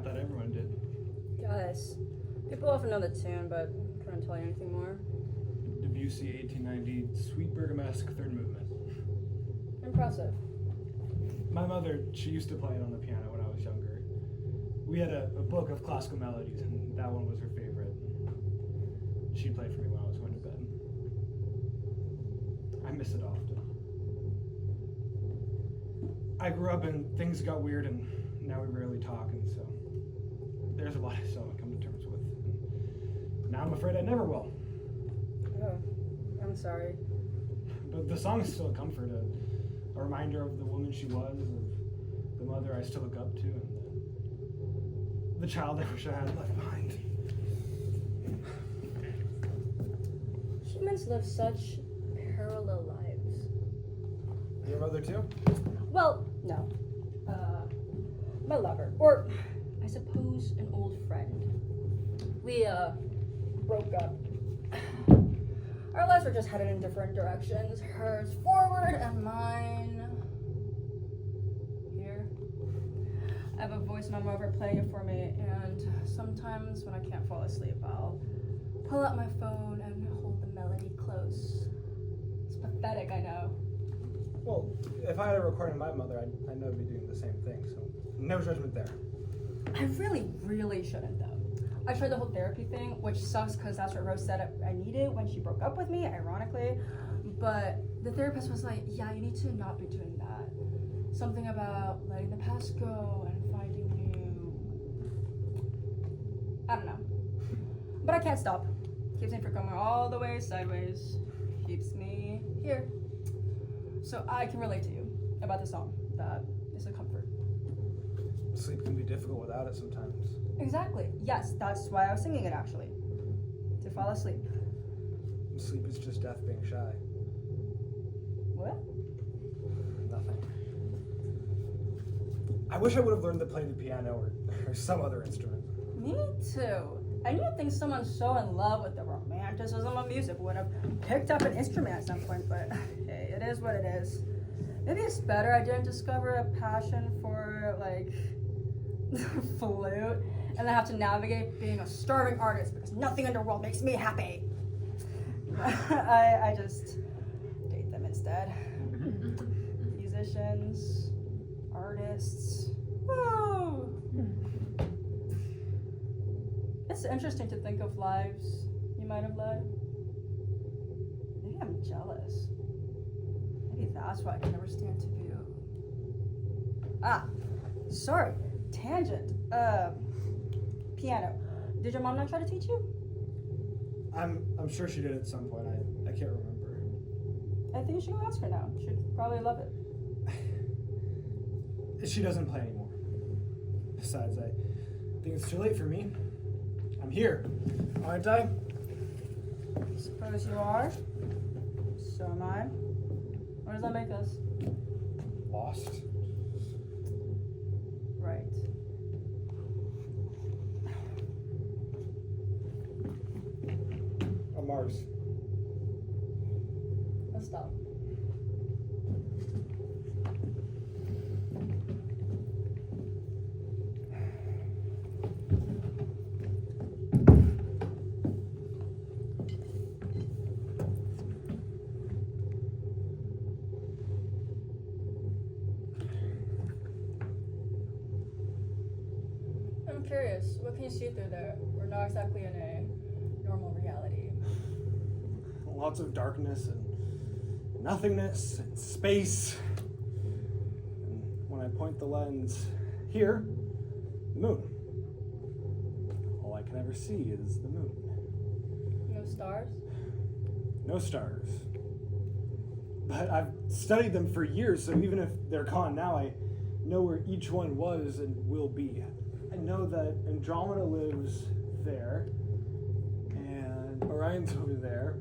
thought everyone did. Guys, people often know the tune, but I couldn't tell you anything more. Debussy, 1890, Sweet Bergamasque, third movement. Impressive. My mother, she used to play it on the piano when I was younger. We had a book of classical melodies, and that one was her favorite. She played for me when I was going to bed. I miss it often. I grew up and things got weird, and now we rarely talk, and so there's a lot I still haven't come to terms with. And now I'm afraid I never will. Oh, I'm sorry. But the song is still a comfort, a reminder of the woman she was, of the mother I still look up to, and the child I wish I had left behind. Humans live such parallel lives. Your mother too? Well, no. My lover. Or, I suppose, an old friend. We, broke up. Our lives were just headed in different directions. Hers forward and mine... here. I have a voice memo over playing it for me, and sometimes when I can't fall asleep, I'll pull out my phone and hold the melody close. It's pathetic, I know. Well, if I had a recording of my mother, I know I'd be doing the same thing, so no judgment there. I really shouldn't, though. I tried the whole therapy thing, which sucks because that's what Rose said I needed when she broke up with me, ironically. But the therapist was like, yeah, you need to not be doing that. Something about letting the past go and finding new... I don't know. But I can't stop. Keeps me from going all the way sideways. Keeps me here. So I can relate to you about the song. That is a comfort. Sleep can be difficult without it sometimes. Exactly. Yes, that's why I was singing it, actually. To fall asleep. Sleep is just death being shy. What? Nothing. I wish I would have learned to play the piano or some other instrument. Me too. And you'd think someone so in love with the romanticism of music would have picked up an instrument at some point, but hey, it is what it is. Maybe it's better I didn't discover a passion for, like, flute, and then have to navigate being a starving artist because nothing in the world makes me happy. I just date them instead. Musicians, artists. Woo! It's interesting to think of lives you might have led. Maybe I'm jealous. Maybe that's why I can never stand to view. Ah, sorry, tangent. Piano. Did your mom not try to teach you? I'm sure she did at some point. I can't remember. I think you should go ask her now. She'd probably love it. She doesn't play anymore. Besides, I think it's too late for me. I'm here, aren't I? Suppose you are. So am I. What does that make us? Lost. Right. On Mars. Let's stop. I'm curious, what can you see through there? We're not exactly in a normal reality. Lots of darkness and nothingness and space. And when I point the lens here, the moon. All I can ever see is the moon. No stars? No stars. But I've studied them for years, so even if they're gone now, I know where each one was and will be. I know that Andromeda lives there, and Orion's over there,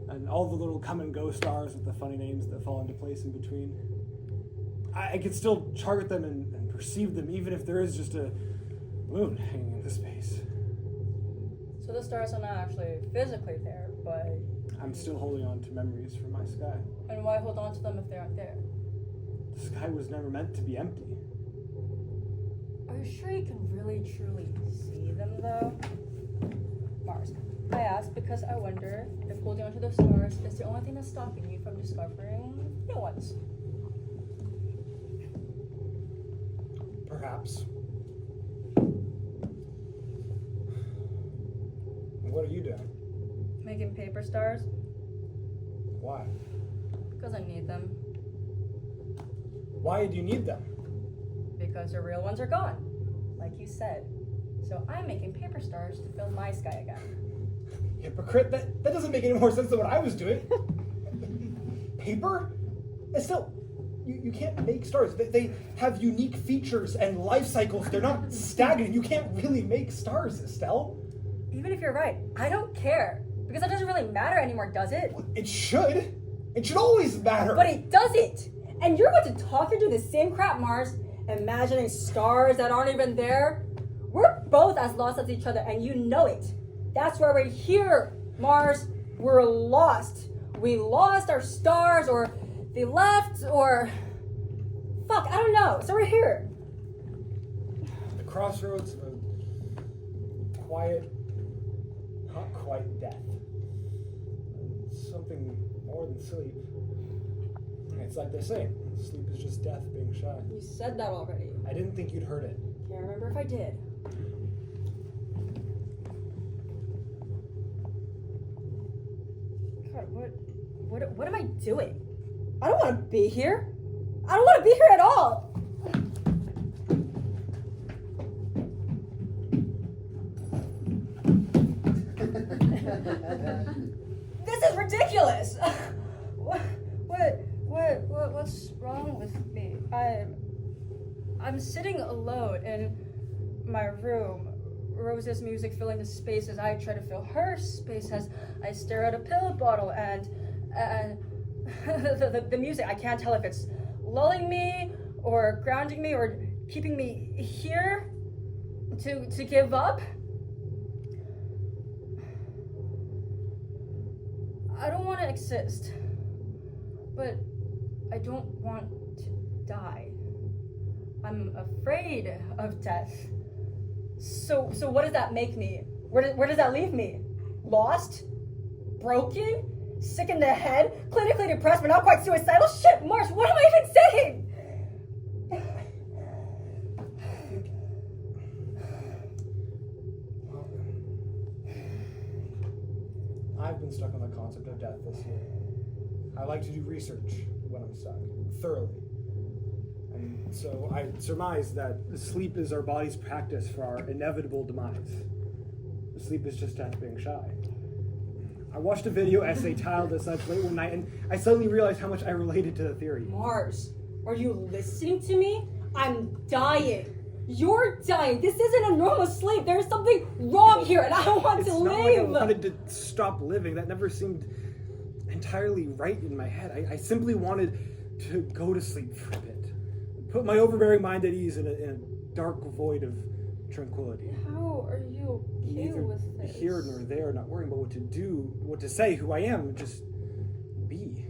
and all the little come and go stars with the funny names that fall into place in between. I can still target them and perceive them, even if there is just a moon hanging in the space. So the stars are not actually physically there, but... I'm still holding on to memories from my sky. And why hold on to them if they aren't there? The sky was never meant to be empty. Are you sure you can really truly see them, though? Mars, I ask because I wonder if holding onto the stars is the only thing that's stopping you from discovering new ones. Perhaps. What are you doing? Making paper stars? Why? Because I need them. Why do you need them? Because the real ones are gone, like you said. So I'm making paper stars to fill my sky again. Hypocrite, that doesn't make any more sense than what I was doing. Paper? Estelle, you can't make stars. They have unique features and life cycles. They're not stagnant. You can't really make stars, Estelle. Even if you're right, I don't care. Because that doesn't really matter anymore, does it? It should. It should always matter. But it doesn't. And you're going to talk and do the same crap, Mars, imagining stars that aren't even there. We're both as lost as each other, and you know it. That's why we're here, Mars. We're lost. We lost our stars, or they left, or... Fuck, I don't know. So we're here. The crossroads of a quiet, not quite death. Something more than sleep. It's like they say, sleep is just death being shy. You said that already. I didn't think you'd heard it. Can't remember if I did. God, what am I doing? I don't want to be here. I don't want to be here at all. This is ridiculous. What's wrong with me? I'm sitting alone in my room. Rose's music filling the space as I try to fill her space as I stare at a pill bottle and the music, I can't tell if it's lulling me or grounding me or keeping me here to give up. I don't want to exist, but I don't want to die. I'm afraid of death. So what does that make me? Where does that leave me? Lost? Broken? Sick in the head? Clinically depressed but not quite suicidal? Shit, Mars, what am I even saying? I've been stuck on the concept of death this year. I like to do research when I'm stuck, thoroughly. And so I surmise that sleep is our body's practice for our inevitable demise. Sleep is just death being shy. I watched a video essay titled as such late one night, and I suddenly realized how much I related to the theory. Mars, are you listening to me? I'm dying. You're dying. This isn't a normal sleep. There's something wrong here, and I don't want to live. It's not like I wanted to stop living. That never seemed entirely right in my head. I simply wanted to go to sleep for a bit. Put my overbearing mind at ease in a dark void of tranquility. How are you okay Neither with this? here nor there, not worrying about what to do, what to say, who I am, just be.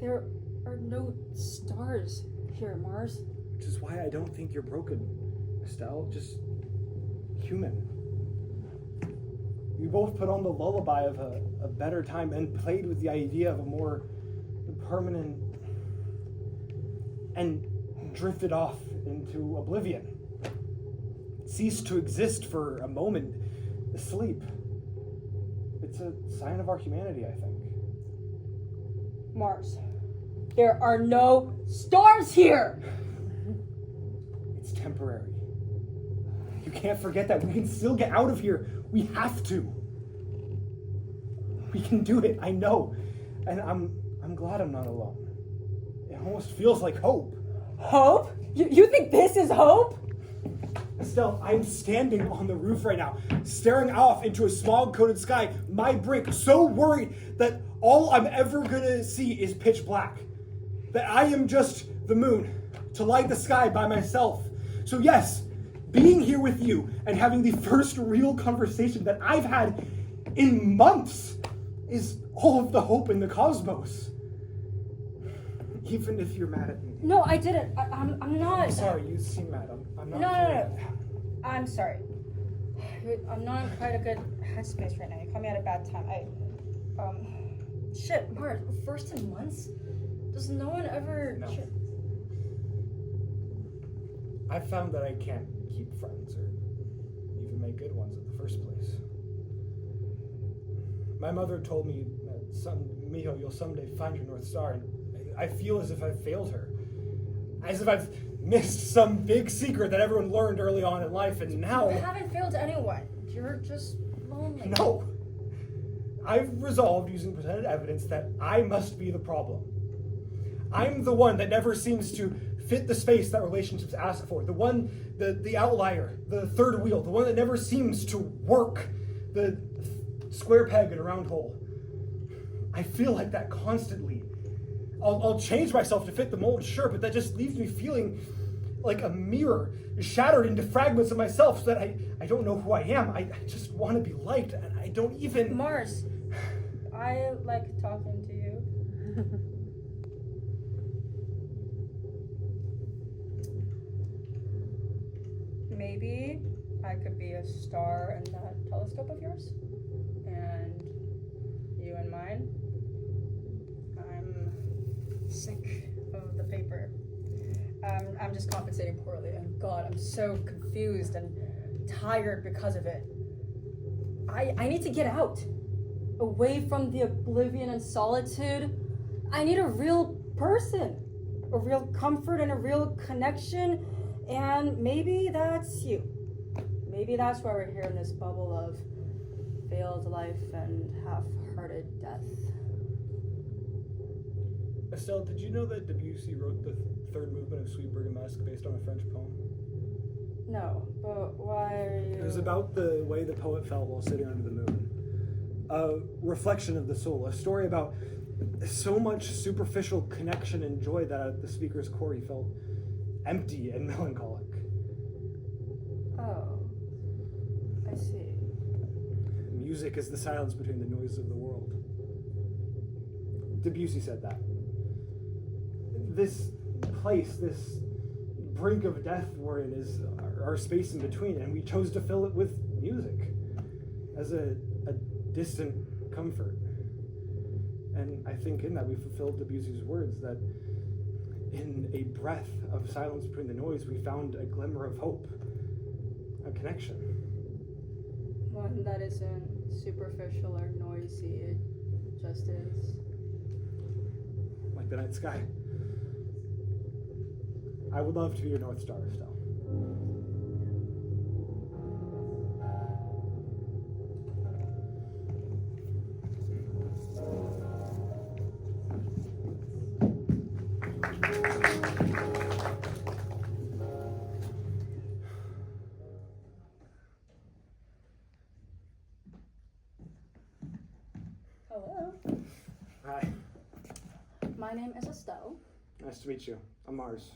There are no stars here, Mars. Which is why I don't think you're broken, Estelle. Just human. We both put on the lullaby of a better time and played with the idea of a more permanent and drifted off into oblivion. Ceased to exist for a moment. Asleep. It's a sign of our humanity, I think. Mars, there are no stars here! It's temporary. You can't forget that. We can still get out of here. We have to. We can do it, I know. And I'm glad I'm not alone. It almost feels like hope. Hope? You think this is hope? Estelle, I'm standing on the roof right now, staring off into a smog-coated sky, my brink, so worried that all I'm ever gonna see is pitch black. That I am just the moon, to light the sky by myself. So yes, being here with you and having the first real conversation that I've had in months is all of the hope in the cosmos. Even if you're mad at me. No, I didn't. I'm not. I'm sorry, you seem mad. I'm not. No. I'm sorry. I'm not in quite a good headspace right now. You caught me at a bad time. Shit, Mars, first in months? Does no one ever... No. I've found that I can't keep friends or even make good ones in the first place. My mother told me that, Mehl, you'll someday find your North Star, and I feel as if I've failed her. As if I've missed some big secret that everyone learned early on in life, and now... You haven't failed anyone. You're just lonely. No. I've resolved using presented evidence that I must be the problem. I'm the one that never seems to fit the space that relationships ask for. The one, the outlier, the third wheel, the one that never seems to work. The square peg in a round hole. I feel like that constantly. I'll change myself to fit the mold, sure, but that just leaves me feeling like a mirror shattered into fragments of myself so that I don't know who I am. I just want to be liked, and I don't even... Mars, I like talking to you. Maybe I could be a star in that telescope of yours, and you in mine. I'm sick of the paper. I'm just compensating poorly, and God, I'm so confused and tired because of it. I need to get out, away from the oblivion and solitude. I need a real person, a real comfort and a real connection, and maybe that's you. Maybe that's why we're here in this bubble of failed life and half-hearted death. Estelle, did you know that Debussy wrote the third movement of Suite Bergamasque based on a French poem? No, but why are you... It was about the way the poet felt while sitting under the moon. A reflection of the soul, a story about so much superficial connection and joy that at the speaker's core he felt empty and melancholic. Oh, I see. Music is the silence between the noises of the world. Debussy said that. This place, this brink of death we're in is our space in between, and we chose to fill it with music as a distant comfort. And I think in that we fulfilled Debussy's words that in a breath of silence between the noise, we found a glimmer of hope, a connection. One that isn't superficial or noisy, it just is. Like the night sky. I would love to be your North Star, Estelle. Hello. Hi. My name is Estelle. Nice to meet you. I'm Mars.